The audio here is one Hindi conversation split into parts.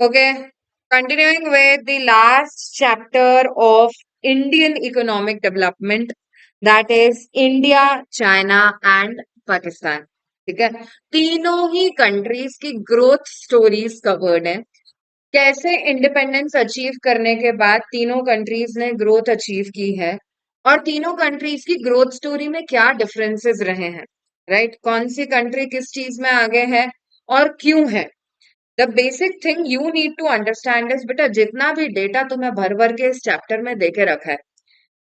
Okay, continuing with the last chapter of Indian economic development, that is India, China and Pakistan. ठीक है, तीनों ही कंट्रीज की ग्रोथ स्टोरीज कवर्ड है। कैसे इंडिपेंडेंस अचीव करने के बाद तीनों कंट्रीज ने ग्रोथ अचीव की है और तीनों कंट्रीज की ग्रोथ स्टोरी में क्या डिफरेंसेस रहे हैं, राइट? कौन सी कंट्री किस चीज में आगे है और क्यों है। The basic thing you need to understand is, बेटा जितना भी डेटा तुम्हें भर भर के इस चैप्टर में देके रखा है,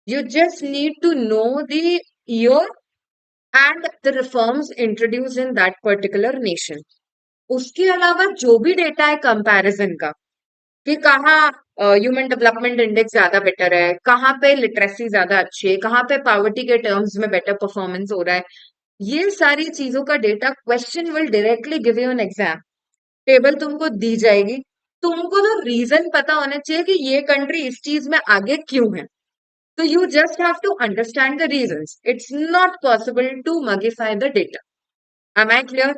you just need to know the year and the reforms introduced in that particular nation. उसके अलावा जो भी डेटा है कंपैरिजन का, कि कहाँ ह्यूमन डेवलपमेंट इंडेक्स ज्यादा बेटर है, कहाँ पे लिटरेसी ज्यादा अच्छी है, कहाँ पे पॉवर्टी के टर्म्स में बेटर परफॉर्मेंस हो रहा है, ये सारी चीजों का data question will directly give you an exam. Table तुमको दी जाएगी, तुमको तो रीजन पता होना चाहिए कि ये कंट्री इस चीज में आगे क्यों है। तो you just have to understand the reasons, it's not possible to magnify the data. Am I clear?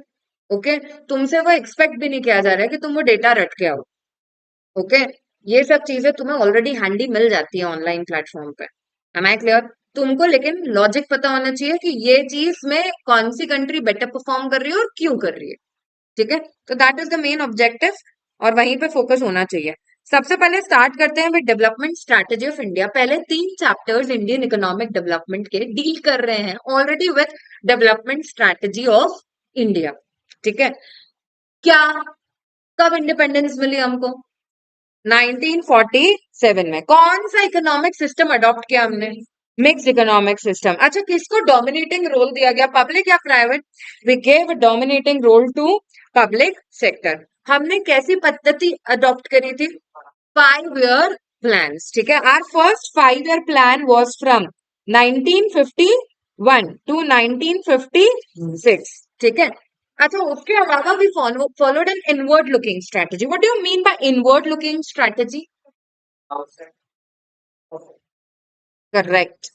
Okay, तुमसे वो एक्सपेक्ट भी नहीं किया जा रहा है कि तुम वो डेटा रट के आओ। ओके, ये सब चीजें तुम्हें ऑलरेडी हैंडी मिल जाती है ऑनलाइन प्लेटफॉर्म पे। Am I clear? तुमको लेकिन लॉजिक पता होना चाहिए कि ये चीज में कौन सी कंट्री बेटर परफॉर्म कर रही है और क्यों कर रही है। ठीक है, तो that is the main objective और वहीं पे फोकस होना चाहिए। सबसे पहले स्टार्ट करते हैं with development strategy of India. पहले 3 चैप्टर्स इंडियन इकोनॉमिक डेवलपमेंट के डील कर रहे हैं already with development strategy of India. ठीक है, क्या, कब इंडिपेंडेंस मिली हमको? 1947 में। कौन सा इकोनॉमिक सिस्टम अडॉप्ट किया हमने? Mix economic system. अच्छा, किसको डोमिनेटिंग रोल दिया गया, पब्लिक या private? We gave dominating role to public sector. हमने कैसी पद्धति अडॉप्ट करी थी? 5 ईयर प्लान्स। ठीक है, our first 5 year plan was from 1951 to 1956। ठीक है, अच्छा उसके अलावा भी followed an inward looking strategy. What do you mean by inward looking strategy? Correct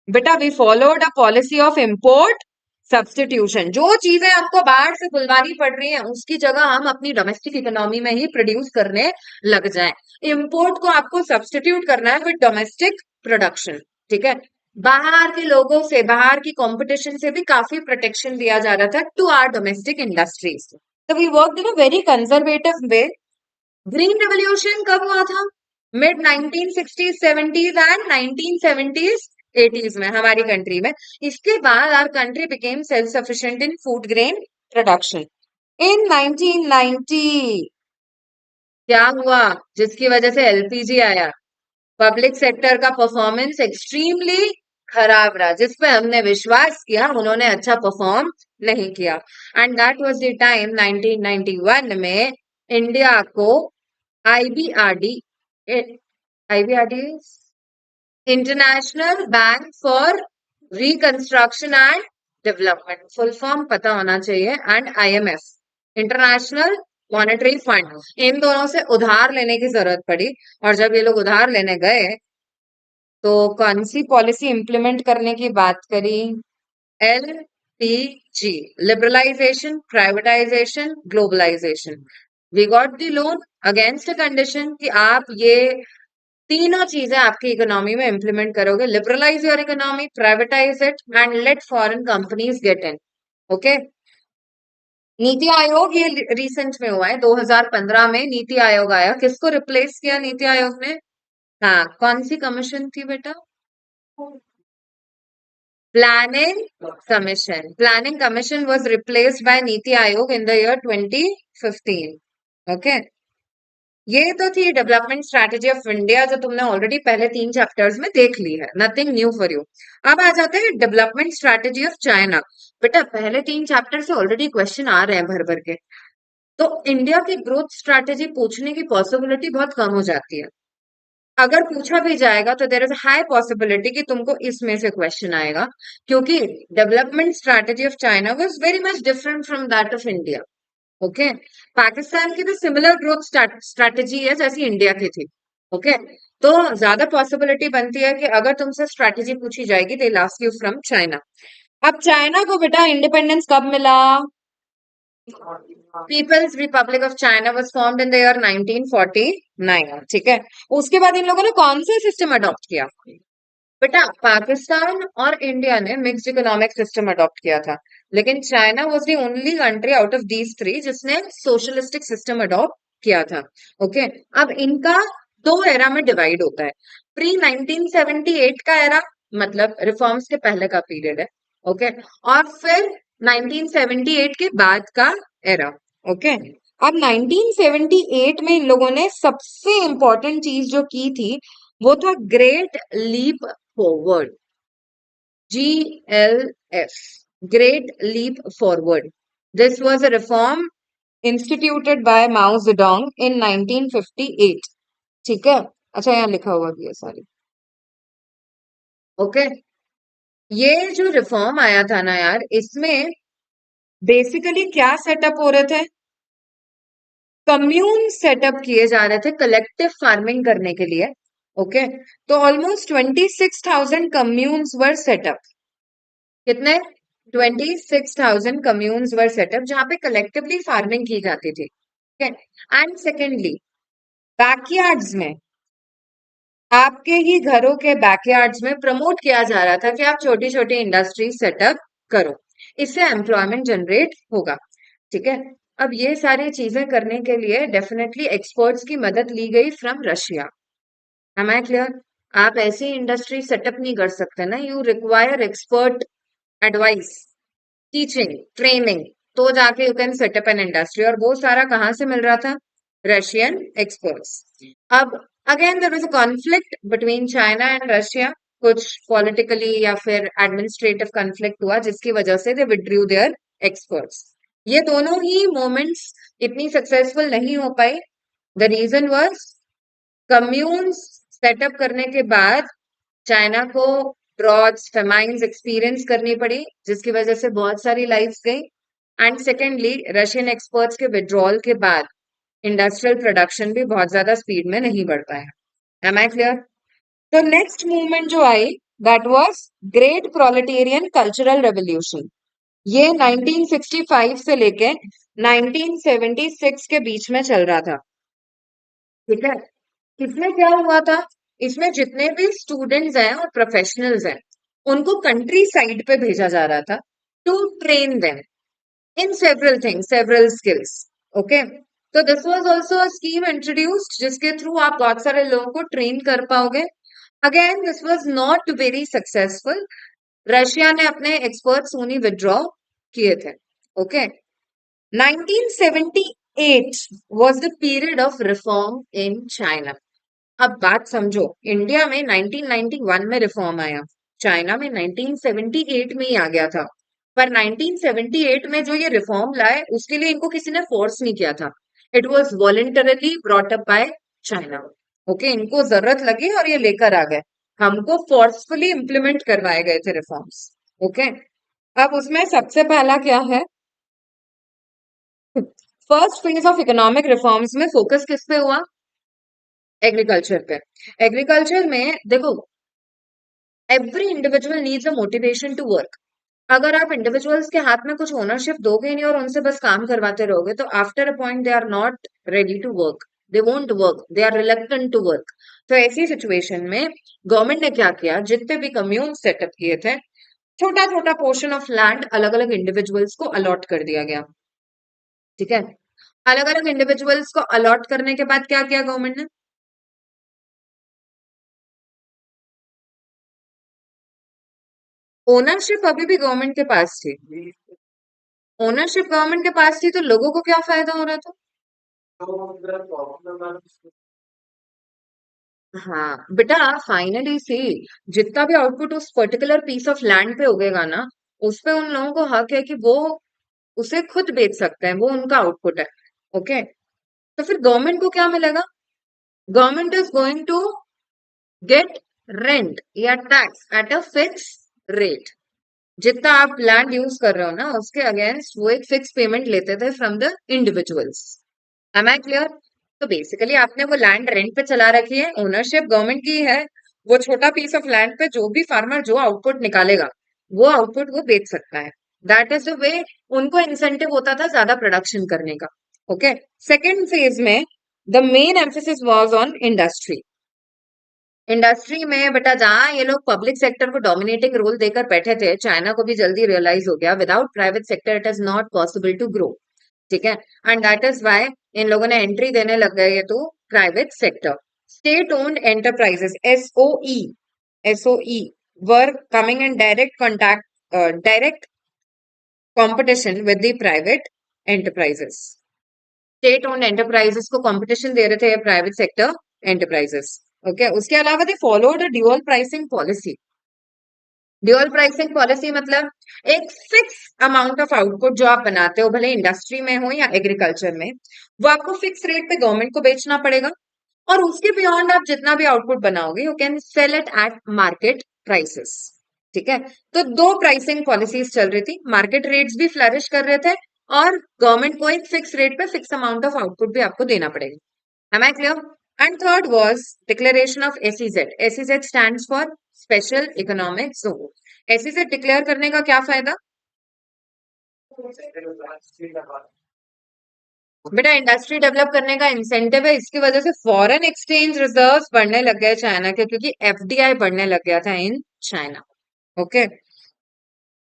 बेटा, we followed a policy of import substitution. जो चीजें हमको बाहर से बुलवानी पड़ रही हैं उसकी जगह हम अपनी डोमेस्टिक इकोनॉमी में ही प्रोड्यूस करने लग जाएं। इंपोर्ट को आपको सब्स्टिट्यूट करना है विद डोमेस्टिक प्रोडक्शन। ठीक है, बाहर के लोगों से, बाहर की कंपटीशन से भी काफी प्रोटेक्शन दिया जा रहा था टू आर डोमेस्टिक इंडस्ट्रीज। तो we work in a very conservative way. Green revolution कब हुआ था? Mid 1960s 70s and 1970s 80s में हमारी कंट्री में। इसके बाद our country became self sufficient in food grain production. In 1990 क्या हुआ जिसकी वजह से एलपीजी आया? पब्लिक सेक्टर का परफॉर्मेंस एक्सट्रीमली खराब रहा। जिस पे हमने विश्वास किया उन्होंने अच्छा परफॉर्म नहीं किया। And that was the time 1991 में इंडिया को IBRD, IBRD International Bank for Reconstruction and Development, full form पता होना चाहिए, and IMF International Monetary Fund, इन दोनों से उधार लेने की जरूरत पड़ी। और जब ये लोग उधार लेने गए तो कौन सी पॉलिसी इंप्लीमेंट करने की बात करी? LPG, liberalisation, privatisation, globalisation. We got the loan against a condition कि आप ये तीनों चीजें आपकी इकोनॉमी में इंप्लीमेंट करोगे। Liberalise your economy, privatise it and let foreign companies get in. Okay, NITI Aayog ये रिसेंट में हुआ है, 2015 में नीति आयोग आया। किसको रिप्लेस किया नीति आयोग ने? हाँ, कौन सी कमीशन थी बेटा? Planning commission. Planning commission was replaced by NITI Aayog in the year 2015। Okay, ये तो थी डेवलपमेंट स्ट्रैटेजी ऑफ इंडिया जो तुमने ऑलरेडी पहले 3 चैप्टर्स में देख ली है, नथिंग न्यू फॉर यू। अब आ जाते हैं डेवलपमेंट स्ट्रैटेजी ऑफ चाइना। बेटा पहले 3 चैप्टर से ऑलरेडी क्वेश्चन आ रहे हैं भर भर के, तो इंडिया की ग्रोथ स्ट्रैटेजी पूछने की पॉसिबिलिटी बहुत कम हो जाती है। अगर पूछा भी जाएगा तो देयर इज हाई पॉसिबिलिटी कि तुमको इसमें से क्वेश्चन आएगा, क्योंकि development strategy of China was very much different from that of India. Okay, Pakistan की भी सिमिलर ग्रोथ स्ट्रैटेजी है जैसी इंडिया की थी। ओके, तो ज्यादा पॉसिबिलिटी बनती है कि अगर तुमसे स्ट्रैटेजी पूछी जाएगी they ask you from China. अब चाइना को बेटा इंडिपेंडेंस कब मिला? People's Republic of China was formed in the year 1949, ठीक है। उसके बाद इन लोगों ने कौन सा सिस्टम अडॉप्ट किया? बेटा, पाकिस्तान और इंडिया ने मिक्स्ड इकोनॉमिक सिस्टम अडॉप्ट किया था, लेकिन China was the only country out of these three जिसने सोशलिस्टिक सिस्टम अडॉप्ट किया था। ओके, अब इनका दो एरा में डिवाइड होता है। प्री 1978 का एरा, मतलब रिफॉर्म्स के पहले का पीरियड है। ओके, और फिर 1978 के बाद का एरा। ओके, अब 1978 में इन लोगों ने सबसे इंपॉर्टेंट चीज जो की थी वो था great leap forward, GLF, Great Leap Forward. This was a reform instituted by Mao Zedong in 1958. ठीक है, अच्छा यहाँ लिखा हुआ भी है सारी। ओके, ये जो रिफॉर्म आया था ना यार, इसमें बेसिकली क्या सेटअप हो रहे थे? कम्यून सेटअप किए जा रहे थे कलेक्टिव फार्मिंग करने के लिए। ओके, तो ऑलमोस्ट 26,000 कम्यून्स वर सेटअप। कितने? 26,000 कम्यून्स वर सेटअप जहां पे कलेक्टिवली फार्मिंग की जाती थी। एंड सेकेंडली, बैकयार्ड्स में, आपके ही घरों के बैकयार्ड्स में प्रमोट किया जा रहा था कि आप छोटी छोटी इंडस्ट्री सेटअप करो, इससे एम्प्लॉयमेंट जनरेट होगा। ठीक है, अब ये सारी चीजें करने के लिए डेफिनेटली एक्सपर्ट्स की मदद ली गई from Russia. Am I clear? आप ऐसी इंडस्ट्री सेटअप नहीं कर सकते ना, you require expert advice, teaching, training, तो जाके you can setup an industry. और वो सारा कहाँ से मिल रहा था? Russian experts. अब again there was a conflict between China and Russia, कुछ पॉलिटिकली या फिर एडमिनिस्ट्रेटिव कॉन्फ्लिक्ट हुआ जिसकी वजह से दे विड्रू देयर एक्सपर्ट्स। ये दोनों ही मोमेंट्स इतनी सक्सेसफुल नहीं हो पाई। The reason was communes setup करने के बाद चाइना को ड्रॉट्स, फेमाइन्स एक्सपीरियंस करनी पड़ी, जिसकी वजह से बहुत सारी लाइफ्स गई। एंड सेकेंडली, रशियन एक्सपर्ट्स के विड्रॉल के बाद इंडस्ट्रियल प्रोडक्शन भी बहुत ज्यादा स्पीड में नहीं बढ़ पाया। Am I clear? तो नेक्स्ट मूवमेंट जो आई, that was great proletarian cultural revolution. ये 1965 से लेके 1976 के बीच में चल रहा था। ठीक है, इसमें क्या हुआ था? इसमें जितने भी स्टूडेंट्स हैं और प्रोफेशनल्स हैं, उनको कंट्री साइड पे भेजा जा रहा था to train them in several things, several skills. Okay, तो this was also a scheme introduced जिसके थ्रू आप बहुत सारे लोगों को ट्रेन कर पाओगे। Again this was not very successful. Russia ने अपने एक्सपर्ट्स उन्हीं विड्रॉ किए थे। Okay, 1978 was the period of reform in China. अब बात समझो, इंडिया में 1991 में रिफॉर्म आया, चाइना में 1978 में ही आ गया था। पर 1978 में जो ये रिफॉर्म लाए उसके लिए इनको किसी ने फोर्स नहीं किया था। It was voluntarily brought up by China. Okay, इनको जरूरत लगी और ये लेकर आ गए, हमको फोर्सफुली इंप्लीमेंट करवाए गए थे रिफॉर्म्स। ओके, अब उसमें सबसे पहला क्या है? First phase of economic reforms में फोकस किस पे हुआ? एग्रीकल्चर पे। एग्रीकल्चर में देखो, every individual needs a motivation to work. अगर आप इंडिविजुअल्स के हाथ में कुछ ओनरशिप दोगे नहीं और उनसे बस काम करवाते रहोगे, तो after a point they are not ready to work, they won't work, they are reluctant to work. तो ऐसी सिचुएशन में गवर्नमेंट ने क्या किया? जितने भी कम्यून सेटअप किए थे, छोटा छोटा पोर्शन ऑफ लैंड अलग अलग इंडिविजुअल्स को अलॉट कर दिया गया। ठीक है, अलग अलग इंडिविजुअल्स को अलॉट करने के बाद क्या किया गवर्नमेंट ने? ओनरशिप अभी भी गवर्नमेंट के पास थी। ओनरशिप गवर्नमेंट के पास थी तो लोगों को क्या फायदा हो रहा था? हाँ बेटा, फाइनली सी, जितना भी आउटपुट उस पर्टिकुलर पीस ऑफ लैंड पे उगेगा ना, उस पे उन लोगों को हक है कि वो उसे खुद बेच सकते हैं, वो उनका आउटपुट है। ओके, तो फिर गवर्नमेंट को क्या मिलेगा? Government is going to get rent या tax at a fix rate. जितना आप लैंड यूज कर रहे हो ना, उसके अगेंस्ट वो एक फिक्स पेमेंट लेते थे from the individuals. Am I clear? तो बेसिकली आपने वो लैंड रेंट पे चला रखी है, ओनरशिप गवर्नमेंट की है। वो छोटा पीस ऑफ लैंड पे जो भी फार्मर जो आउटपुट निकालेगा, वो आउटपुट वो बेच सकता है। दैट इज द वे उनको इंसेंटिव होता था ज्यादा प्रोडक्शन करने का। ओके, सेकेंड फेज में the main emphasis was on industry. Industry में बेटा जहां ये लोग पब्लिक सेक्टर को डोमिनेटिंग रोल देकर बैठे थे, चाइना को भी जल्दी रियलाइज हो गया without private sector it is not possible to grow. ठीक है, एंड दैट इज वाई इन लोगों ने एंट्री देने लग गए तो private sector. State owned enterprises SOE were coming in direct contact direct competition with the private enterprises. State owned enterprises को कंपटीशन दे रहे थे प्राइवेट सेक्टर एंटरप्राइजेस। ओके, उसके अलावा they followed a dual pricing policy. Dual pricing policy मतलब एक फिक्स अमाउंट ऑफ आउटपुट जो आप बनाते हो, भले इंडस्ट्री में हो या एग्रीकल्चर में, वो आपको फिक्स रेट पे गवर्नमेंट को बेचना पड़ेगा, और उसके बियॉन्ड आप जितना भी आउटपुट बनाओगे you can sell it at market prices. ठीक है, तो दो प्राइसिंग पॉलिसीज चल रही थी, मार्केट रेट्स भी फ्लरिश कर रहे थे और गवर्नमेंट को एक फिक्स रेट पे फिक्स अमाउंट ऑफ आउटपुट भी आपको देना पड़ेगा। Am I clear? And third was declaration of SEZ. SEZ stands for special economic zone. SEZ declare करने का क्या फायदा? बेटा इंडस्ट्री डेवलप करने का इंसेंटिव है, इसकी वजह से फॉरेन एक्सचेंज रिजर्व्स बढ़ने लग गए चाइना के, क्योंकि एफडीआई बढ़ने लग गया था इन चाइना। ओके,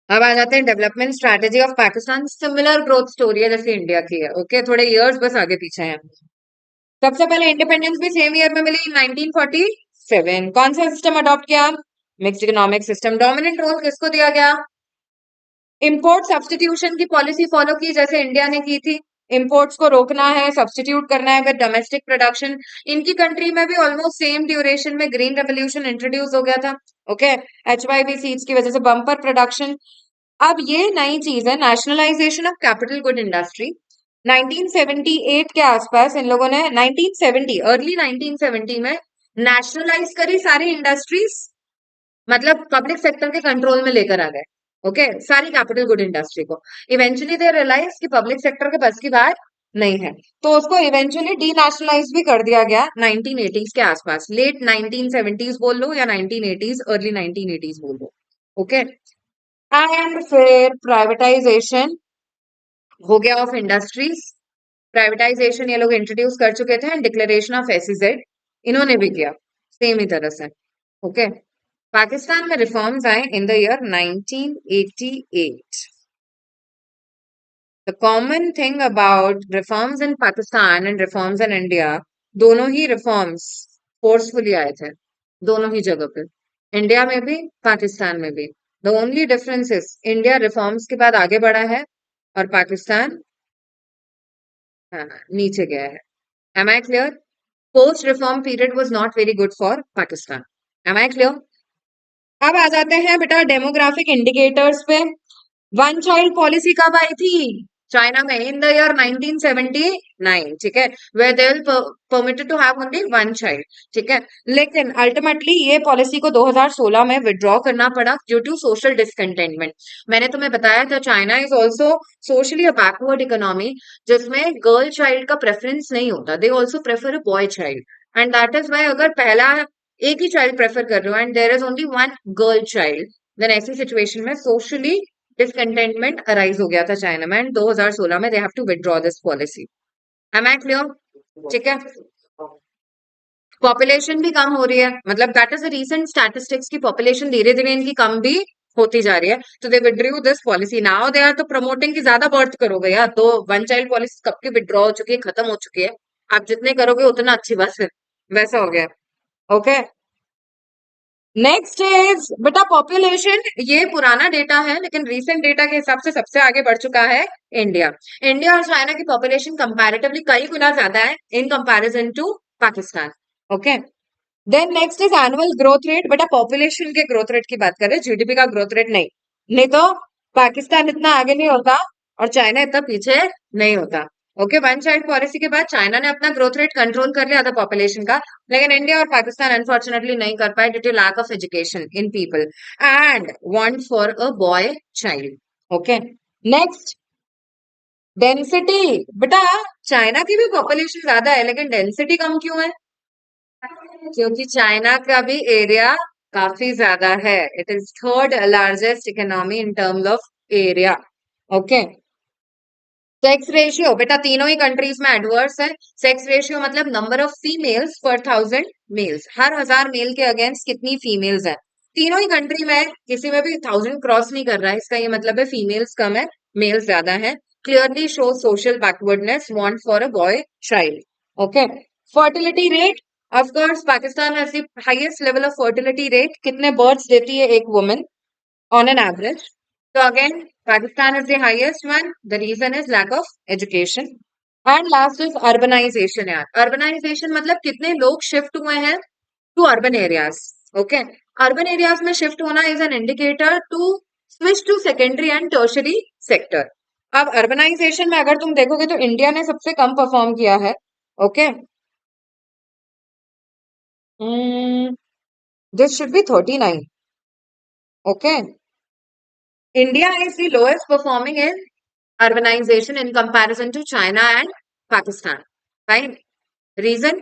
अब आ जाते हैं development strategy of Pakistan. Similar growth story है जैसे इंडिया की है। ओके, थोड़े इयर्स बस आगे पीछे हैं। सबसे पहले इंडिपेंडेंस भी सेम ईयर में मिली, 1947। कौन सा सिस्टम अडॉप्ट किया? Mixed economic system. Dominant role किसको दिया गया? इंपोर्ट सब्सटीट्यूशन की पॉलिसी फॉलो की जैसे इंडिया ने की थी। इंपोर्ट्स को रोकना है, सब्सटीट्यूट करना है विद डोमेस्टिक प्रोडक्शन। इनकी कंट्री में भी ऑलमोस्ट सेम ड्यूरेशन में ग्रीन रेवोल्यूशन इंट्रोड्यूस हो गया था। ओके, एचवाईवी सीड्स की वजह से बम्पर प्रोडक्शन। अब ये नई चीज है nationalisation of capital good industry. 1978 के आसपास इन लोगों ने 1970 अर्ली 1970 में नेशनलाइज करी सारी इंडस्ट्रीज, मतलब पब्लिक सेक्टर के कंट्रोल में लेकर आ गए। ओके, सारी कैपिटल गुड इंडस्ट्री को। इवेंचुअली दे रियलाइज कि पब्लिक सेक्टर के बस की बात नहीं है, तो उसको इवेंचुअली डीनेशनलाइज भी कर दिया गया 1980s के आसपास। लेट 1970s बोल लो या 1980s अर्ली 1980s बोल लो। ओके, एंड फिर प्राइवेटाइजेशन हो गया ऑफ इंडस्ट्रीज। प्राइवेटाइजेशन ये लोग इंट्रोड्यूस कर चुके थे, एंड डिक्लेरेशन ऑफ एसईजेड इन्होंने भी किया सेम ही तरह से। ओके, पाकिस्तान में रिफॉर्म्स आए इन the year 1988। The common thing about reforms in Pakistan and reforms in India, दोनों ही रिफॉर्म्स फोर्सफुली आए थे, दोनों ही जगह पे, इंडिया में भी पाकिस्तान में भी। The only difference is India reforms के बाद आगे बढ़ा है और पाकिस्तान हाँ, नीचे गया है। Am I clear? Post reform period was not very good for Pakistan. Am I clear? अब आ जाते हैं बेटा डेमोग्राफिक इंडिकेटर्स पे। वन चाइल्ड पॉलिसी कब आई थी चाइना में? In the year 1979। ठीक है, where they will permitted to have only one child. ठीक है, लेकिन अल्टीमेटली ये पॉलिसी को 2016 में विड्रॉ करना पड़ा ड्यू टू सोशल डिसकंटेनमेंट। मैंने तुम्हें बताया था China is also socially a backward economy, जिसमें गर्ल चाइल्ड का प्रेफरेंस नहीं होता, they also prefer a boy child. And that is why अगर पहला एक ही चाइल्ड प्रेफर कर रहे हो and there is only one girl child, then ऐसी सिचुएशन में सोशली डिसकंटेंटमेंट अराइज हो गया था चाइना में, एंड 2016 में they have to withdraw this policy. Am I clear? ठीक है, पॉपुलेशन भी कम हो रही है, मतलब that is the recent statistics की पॉपुलेशन धीरे धीरे इनकी कम भी होती जा रही है, तो they withdrew this policy. Now they are तो प्रमोटिंग की ज्यादा बर्थ करोगे यार, तो वन चाइल्ड पॉलिसी कब की विथड्रॉ हो चुकी है, खत्म हो चुकी है, आप जितने करोगे उतना अच्छी बात है, वैसा हो गया। ओके, नेक्स्ट इज बेटा पॉपुलेशन। ये पुराना डेटा है लेकिन रीसेंट डेटा के हिसाब से सबसे आगे बढ़ चुका है इंडिया। इंडिया और चाइना की पॉपुलेशन कंपैरेटिवली कई गुना ज्यादा है in comparison to Pakistan. Okay, then next is annual growth rate. बेटा पॉपुलेशन के ग्रोथ रेट की बात करें, जीडीपी का ग्रोथ रेट नहीं, नहीं तो पाकिस्तान इतना आगे नहीं होता और चाइना इतना पीछे नहीं होता। ओके, वन चाइल्ड पॉलिसी के बाद चाइना ने अपना ग्रोथ रेट कंट्रोल कर लिया था पॉपुलेशन का, लेकिन इंडिया और पाकिस्तान अनफॉर्चुनेटली नहीं कर पाए due to lack of education in people and want for a boy child. Okay, next density. बेटा चाइना की भी पॉपुलेशन ज्यादा है लेकिन डेंसिटी कम क्यों है? क्योंकि चाइना का भी एरिया काफी ज्यादा है, it is third largest economy in terms of area. Okay, sex ratio बेटा तीनों ही कंट्रीज में एडवर्स है। सेक्स रेशियो मतलब नंबर ऑफ फीमेल्स पर 1000 मेल्स, हर 1000 मेल के अगेंस्ट कितनी फीमेल्स है। तीनों ही कंट्री में किसी में भी 1000 क्रॉस नहीं कर रहा है, इसका ये मतलब है फीमेल्स कम है, मेल्स ज्यादा है। Clearly show social backwardness, want for a boy child. Okay, fertility rate, of course Pakistan has the highest level of fertility rate. कितने बर्थ्स देती है एक woman on an average? So again, Pakistan is the highest one. The reason is lack of education. And last is urbanization यार। Urbanization मतलब कितने लोग शिफ्ट हुए हैं to urban areas. Okay. Urban areas में शिफ्ट होना is an indicator to switch to secondary and tertiary sector. अब urbanization में अगर तुम देखोगे तो इंडिया ने सबसे कम परफॉर्म किया है। Okay, this should be 39। Okay, India is the lowest performing in urbanization in comparison to China and Pakistan. Fine. Reason,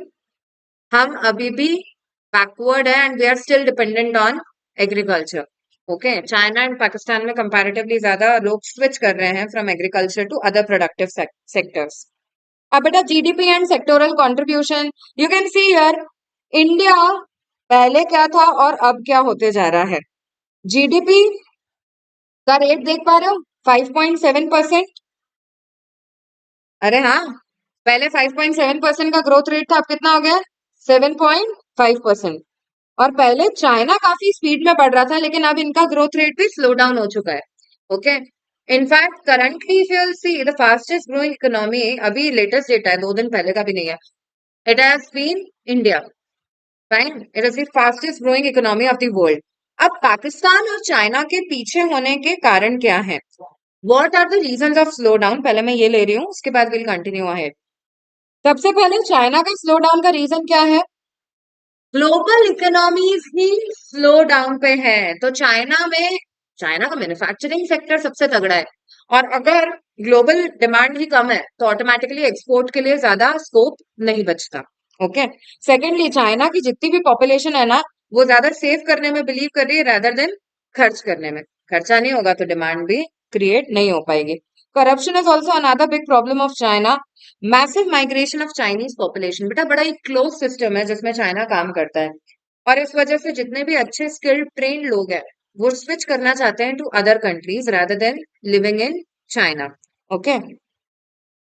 हम अभी भी backward है and we are still dependent on agriculture. Okay, China and Pakistan में comparatively ज्यादा लोग switch कर रहे हैं from agriculture to other productive sectors. अब बेटा GDP and sectoral contribution, you can see here, India पहले क्या था और अब क्या होते जा रहा है। GDP का रेट देख पा रहे हो 5.7%। अरे हाँ, पहले 5.7% का ग्रोथ रेट था, अब कितना हो गया 7.5%। और पहले चाइना काफी स्पीड में बढ़ रहा था, लेकिन अब इनका ग्रोथ रेट भी स्लो डाउन हो चुका है। Okay, in fact currently if you see the fastest growing economy, अभी लेटेस्ट डेटा है 2 दिन पहले का भी नहीं है, it has been India. Fine, it is the fastest growing economy of the world. अब पाकिस्तान और चाइना के पीछे होने के कारण क्या है, what are the reasons of slow down, पहले मैं ये ले रही हूँ, उसके बाद विल कंटिन्यू अहेड। सबसे पहले चाइना का स्लो डाउन का रीजन क्या है, ग्लोबल इकोनॉमीज ही स्लो डाउन पे है। तो चाइना का मैन्युफैक्चरिंग सेक्टर सबसे तगड़ा है, और अगर ग्लोबल डिमांड ही कम है तो ऑटोमेटिकली एक्सपोर्ट के लिए ज्यादा स्कोप नहीं बचता। ओके, सेकेंडली चाइना की जितनी भी पॉपुलेशन है ना, वो ज्यादा सेव करने में बिलीव कर रही है rather देन खर्च करने में। खर्चा नहीं होगा तो डिमांड भी क्रिएट नहीं हो पाएगी। Corruption is also another big problem of China. Massive migration of Chinese population, बेटा बड़ा ही क्लोज सिस्टम है जिसमें चाइना काम करता है, और इस वजह से जितने भी अच्छे स्किल्ड ट्रेन लोग हैं वो स्विच करना चाहते हैं to other countries rather than living in China. Okay,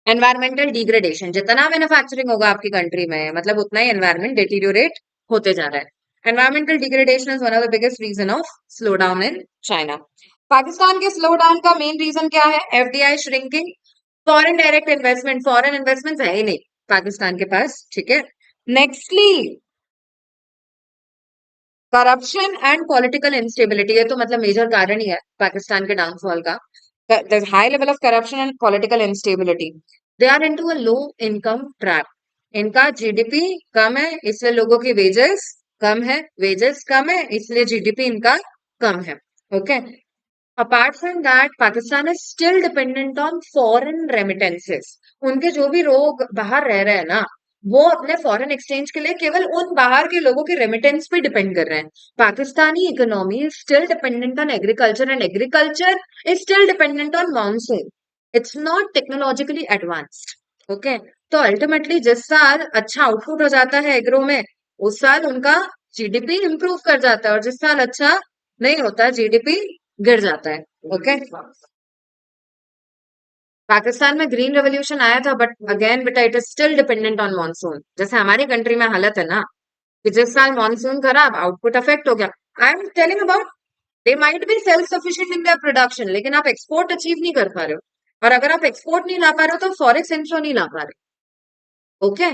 environmental degradation, जितना मैन्युफैक्चरिंग होगा आपकी कंट्री में मतलब उतना ही एनवायरमेंट डिटीरियोरेट होते जा रहा है। Environmental degradation is one of the biggest reason of slow down in China. Pakistan के स्लो डाउन का मेन रीजन क्या है, FDI shrinking, foreign direct investment, foreign investment है ही नहीं पाकिस्तान के पास। ठीक है, nextly corruption and political instability, ये तो मतलब मेजर कारण ही है पाकिस्तान के डाउनफॉल का। High level of corruption and political instability, they are into a low income trap. इनका जीडीपी कम है इसलिए लोगों की वेजेस कम है, वेजेस कम है इसलिए जीडीपी इनका कम है। Okay, apart from that Pakistan is still dependent on foreign remittances. उनके जो भी लोग बाहर रह रहे हैं ना, वो अपने फॉरेन एक्सचेंज के लिए केवल उन बाहर के लोगों के रेमिटेंस पे डिपेंड कर रहे हैं। Pakistani economy is still dependent on agriculture and agriculture is still dependent on monsoon. It's not technologically advanced. Okay, तो अल्टीमेटली जिस साल अच्छा आउटपुट हो जाता है एग्रो में, उस साल उनका जीडीपी इंप्रूव कर जाता है, और जिस साल अच्छा नहीं होता जीडीपी गिर जाता है। ओके, पाकिस्तान में ग्रीन रेवोल्यूशन आया था, बट अगेन बेटा it is still dependent on monsoon. जैसे हमारी कंट्री में हालत है ना कि जिस साल मॉनसून खराब, आउटपुट अफेक्ट हो गया। I am telling about, they might be self sufficient in their production, लेकिन आप एक्सपोर्ट अचीव नहीं कर पा रहे हो, और अगर आप एक्सपोर्ट नहीं ला पा रहे हो तो फॉरेक्स इन्फ्लो नहीं ला पा रहे। ओके,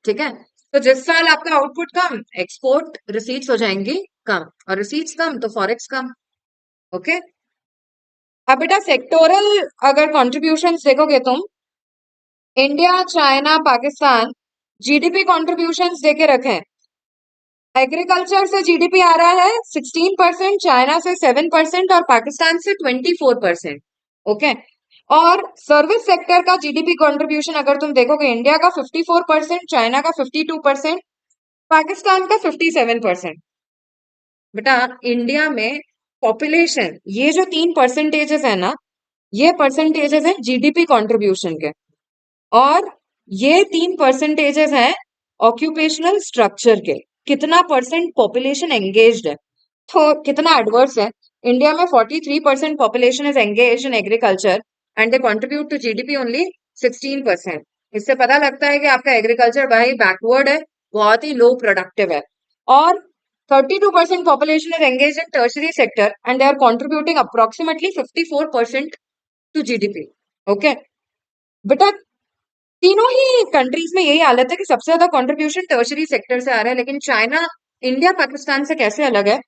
ठीक है, तो जिस साल आपका आउटपुट कम, एक्सपोर्ट रिसीट्स हो जाएंगी कम, और रिसीट्स कम तो फॉरेक्स कम। ओके, अब बेटा सेक्टोरल अगर कॉन्ट्रीब्यूशंस देखोगे तुम, India, China, Pakistan GDP contributions देके रखें। एग्रीकल्चर से जीडीपी आ रहा है 16%, चाइना से 7% और पाकिस्तान से 24%। ओके, और सर्विस सेक्टर का जीडीपी कंट्रीब्यूशन अगर तुम देखोगे, इंडिया का 54%, चाइना का 52%, पाकिस्तान का 57%। बेटा इंडिया में पॉपुलेशन, ये जो 3 परसेंटेजेस है ना, ये परसेंटेजेस हैं जीडीपी कंट्रीब्यूशन के, और ये 3 परसेंटेजेस हैं ऑक्यूपेशनल स्ट्रक्चर के, कितना परसेंट पॉपुलेशन एंगेज्ड है। तो कितना एडवर्स है, इंडिया में 43% population is engage in agriculture and they contribute to GDP only 16%। इससे पता लगता है कि आपका एग्रीकल्चर भाई बैकवर्ड है, बहुत ही लो प्रोडक्टिव है। और 32% population is engage in tertiary sector and they are contributing approximately 54% to GDP. Okay बेटा, तीनों ही कंट्रीज में यही हालत है कि सबसे ज्यादा कंट्रीब्यूशन टर्शरी सेक्टर से आ रहा है। लेकिन चाइना इंडिया पाकिस्तान से कैसे अलग है,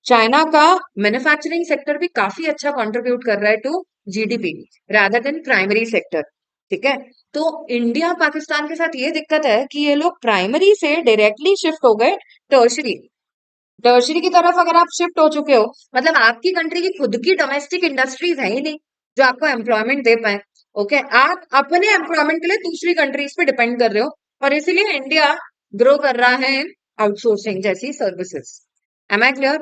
चाइना का मैन्युफैक्चरिंग सेक्टर भी काफी अच्छा कंट्रीब्यूट कर रहा है to GDP rather than primary sector. ठीक है, तो इंडिया पाकिस्तान के साथ ये दिक्कत है कि ये लोग प्राइमरी से डायरेक्टली शिफ्ट हो गए टर्शरी। टर्शरी की तरफ अगर आप शिफ्ट हो चुके हो, मतलब आपकी कंट्री की खुद की डोमेस्टिक इंडस्ट्रीज है ही नहीं जो आपको एम्प्लॉयमेंट दे पाए। ओके, आप अपने एम्प्लॉयमेंट के लिए दूसरी कंट्रीज पे डिपेंड कर रहे हो, और इसीलिए इंडिया ग्रो कर रहा है इन आउटसोर्सिंग जैसी services. Am I clear?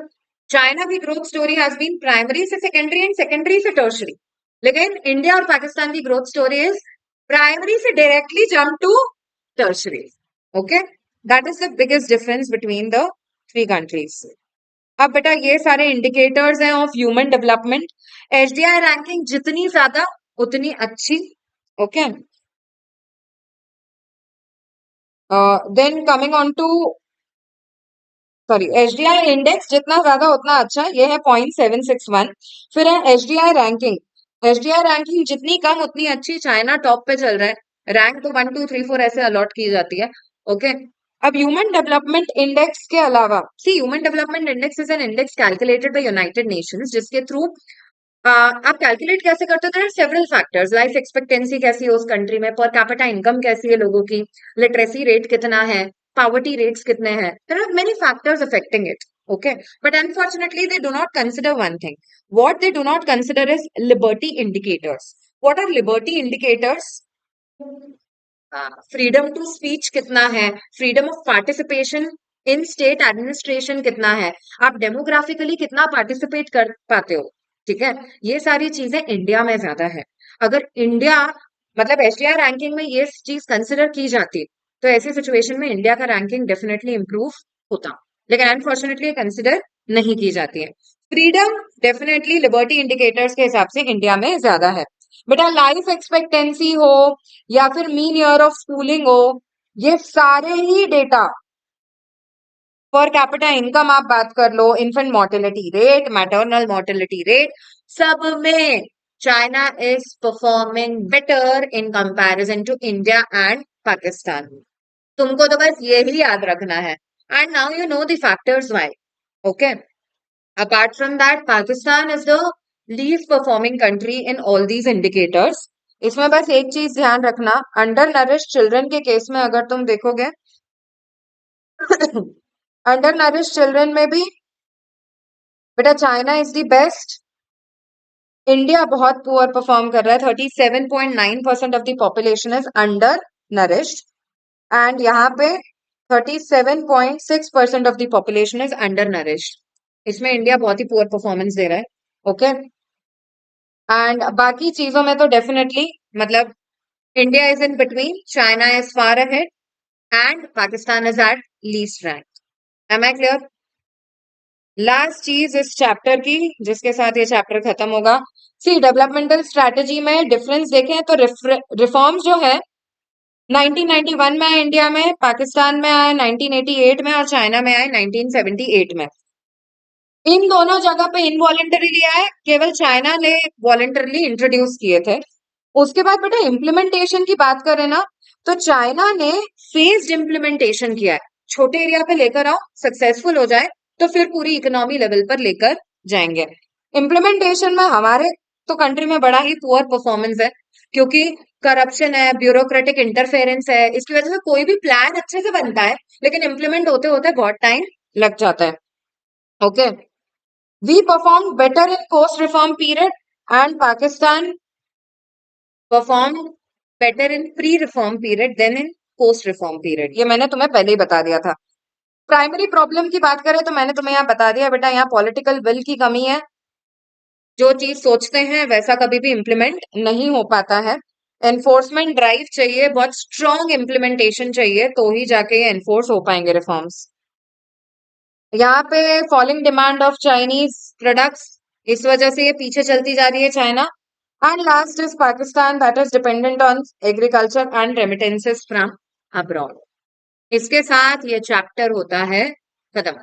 China की growth story has been primary से सेकेंडरी एंड सेकेंडरी से टर्शरी, लेकिन इंडिया और पाकिस्तान की ग्रोथ स्टोरी इज प्राइमरी से directly jump to tertiary. Okay, that is the biggest difference between the three countries. अब बेटा ये सारे इंडिकेटर्स हैं of human development. HDI ranking जितनी ज्यादा उतनी अच्छी। Okay, then coming on to, sorry, HDI index जितना ज्यादा उतना अच्छा, ये है 0.761। फिर है एचडीआई रैंकिंग, एचडीआई रैंकिंग जितनी कम उतनी अच्छी, चाइना टॉप पे चल रहा है, रैंक तो 1 2 3 4 ऐसे अलॉट की जाती है। ओके, अब ह्यूमन डेवलपमेंट इंडेक्स के अलावा, see human development index is an index calculated by United Nations, जिसके थ्रू आप कैलकुलेट कैसे करते हो, there are several factors, life expectancy कैसी है उस कंट्री में, पर कैपिटा इनकम कैसी है लोगों की, लिटरेसी रेट कितना है, poverty rates कितने हैं, there are many factors affecting it. Okay, but unfortunately they do not consider one thing. What they do not consider is liberty indicators. What are liberty indicators? Freedom to speech कितना है, freedom of participation in state administration कितना है, आप डेमोग्राफिकली कितना पार्टिसिपेट कर पाते हो। ठीक है, ये सारी चीजें इंडिया में ज्यादा है। अगर इंडिया, मतलब एचडीआई रैंकिंग में ये चीज कंसिडर की जाती, तो ऐसी सिचुएशन में इंडिया का रैंकिंग डेफिनेटली इंप्रूव होता, लेकिन अनफॉर्चुनेटली कंसिडर नहीं की जाती है। फ्रीडम डेफिनेटली लिबर्टी इंडिकेटर्स के हिसाब से इंडिया में ज्यादा है। बेटा लाइफ एक्सपेक्टेंसी हो या फिर मीन ईयर ऑफ स्कूलिंग हो, ये सारे ही डेटा, पर कैपिटा इनकम आप बात कर लो, infant mortality rate, maternal mortality rate, सब में China is performing better in comparison to India and Pakistan. तुमको तो बस यही याद रखना है, and now you know the factors why. Okay, apart from that Pakistan is the least performing country in all these indicators। इसमें बस एक चीज ध्यान रखना, अंडर नरिश चिल्ड्रन के केस में अगर तुम देखोगे अंडर नरिश चिल्ड्रन में भी बेटा China is the best, India बहुत पुअर परफॉर्म कर रहा है, 37.9% of the population is under nourished, and यहाँ पे 37.6% of the population is under nourished. इसमें इंडिया बहुत ही पुअर परफॉर्मेंस दे रहा है। ओके, एंड बाकी चीजों में तो डेफिनेटली, मतलब India is in between, China is far ahead and Pakistan is at least rank. Am I clear? Last चीज इस चैप्टर की जिसके साथ ये चैप्टर खत्म होगा, सी डेवलपमेंटल स्ट्रेटेजी में डिफरेंस देखें तो रिफॉर्म्स जो है 1991 में आए इंडिया में, पाकिस्तान में आए 1988 में, और चाइना में आए 1978 में। इन दोनों जगह पे इनवॉलेंटरीली आए, केवल चाइना ने वॉलेंटरली इंट्रोड्यूस किए थे। उसके बाद बेटा इम्प्लीमेंटेशन की बात करें ना, तो चाइना ने फेज्ड इम्प्लीमेंटेशन किया है, छोटे एरिया पे लेकर आओ, सक्सेसफुल हो जाए तो फिर पूरी इकोनॉमी लेवल पर लेकर जाएंगे। इम्प्लीमेंटेशन में हमारे तो कंट्री में बड़ा ही पुअर परफॉर्मेंस है, क्योंकि करप्शन है, ब्यूरोक्रेटिक इंटरफेरेंस है, इसकी वजह से कोई भी प्लान अच्छे से बनता है लेकिन इम्प्लीमेंट होते होते बहुत टाइम लग जाता है। Okay, we performed better in post reform period and Pakistan performed better in pre reform period than in post reform period। ये मैंने तुम्हें पहले ही बता दिया था। प्राइमरी प्रॉब्लम की बात करें तो मैंने तुम्हें यहाँ बता दिया बेटा, यहाँ पॉलिटिकल विल की कमी है, जो चीज सोचते हैं वैसा कभी भी इम्प्लीमेंट नहीं हो पाता है। एनफोर्समेंट ड्राइव चाहिए, बहुत स्ट्रॉन्ग इम्प्लीमेंटेशन चाहिए, तो ही जाके ये एनफोर्स हो पाएंगे रिफॉर्म्स। यहाँ पे falling demand of Chinese products, इस वजह से ये पीछे चलती जा रही है China. And last is Pakistan that is dependent on agriculture and remittances from abroad. इसके साथ ये चैप्टर होता है खत्म।